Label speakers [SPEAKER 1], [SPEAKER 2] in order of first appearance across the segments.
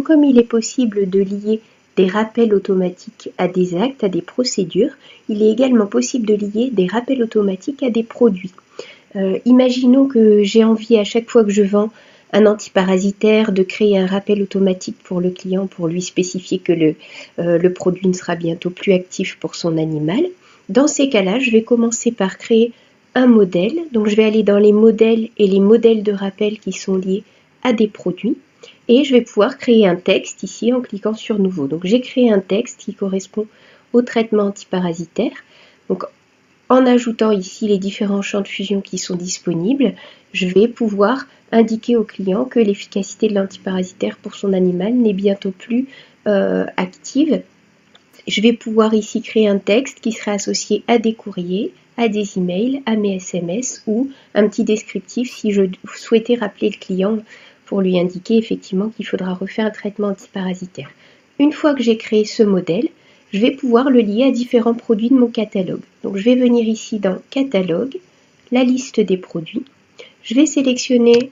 [SPEAKER 1] comme il est possible de lier des rappels automatiques à des actes, à des procédures, il est également possible de lier des rappels automatiques à des produits. Imaginons que j'ai envie à chaque fois que je vends un antiparasitaire de créer un rappel automatique pour le client pour lui spécifier que le produit ne sera bientôt plus actif pour son animal. Dans ces cas-là, je vais commencer par créer un modèle. Donc je vais aller dans les modèles et les modèles de rappel qui sont liés à des produits. Et je vais pouvoir créer un texte ici en cliquant sur Nouveau. Donc j'ai créé un texte qui correspond au traitement antiparasitaire. Donc en ajoutant ici les différents champs de fusion qui sont disponibles, je vais pouvoir indiquer au client que l'efficacité de l'antiparasitaire pour son animal n'est bientôt plus active. Je vais pouvoir ici créer un texte qui sera associé à des courriers, à des emails, à mes SMS ou un petit descriptif si je souhaitais rappeler le client pour lui indiquer effectivement qu'il faudra refaire un traitement antiparasitaire. Une fois que j'ai créé ce modèle, je vais pouvoir le lier à différents produits de mon catalogue. Donc je vais venir ici dans Catalogue, la liste des produits. Je vais sélectionner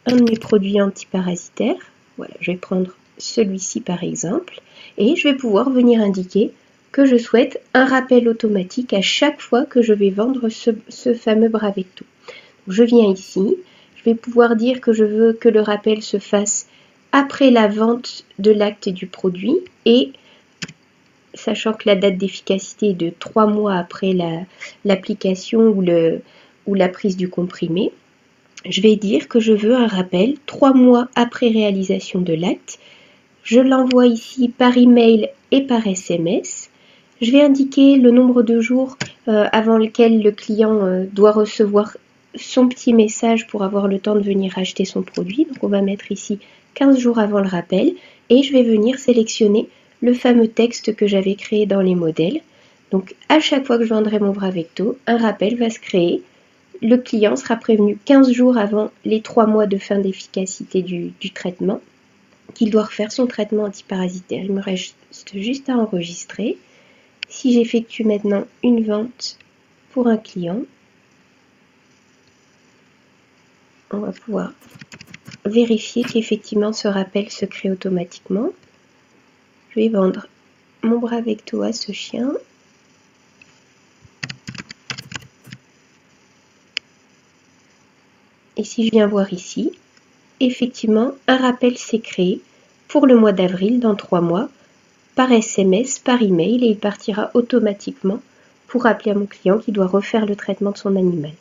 [SPEAKER 1] un de mes produits antiparasitaires. Voilà, je vais prendre celui-ci par exemple. Et je vais pouvoir venir indiquer que je souhaite un rappel automatique à chaque fois que je vais vendre ce fameux Bravecto. Je viens ici, je vais pouvoir dire que je veux que le rappel se fasse après la vente de l'acte du produit et sachant que la date d'efficacité est de 3 mois après l'application ou la prise du comprimé, je vais dire que je veux un rappel 3 mois après réalisation de l'acte. Je l'envoie ici par email et par SMS. Je vais indiquer le nombre de jours avant lequel le client doit recevoir son petit message pour avoir le temps de venir acheter son produit. Donc on va mettre ici 15 jours avant le rappel et je vais venir sélectionner le fameux texte que j'avais créé dans les modèles. Donc à chaque fois que je vendrai mon Bravecto, un rappel va se créer. Le client sera prévenu 15 jours avant les 3 mois de fin d'efficacité du traitement qu'il doit refaire son traitement antiparasitaire. Il me reste juste à enregistrer. Si j'effectue maintenant une vente pour un client, on va pouvoir vérifier qu'effectivement ce rappel se crée automatiquement. Je vais vendre mon Bravecto à ce chien. Et si je viens voir ici, effectivement, un rappel s'est créé pour le mois d'avril, dans 3 mois, par SMS, par email, et il partira automatiquement pour rappeler à mon client qui doit refaire le traitement de son animal.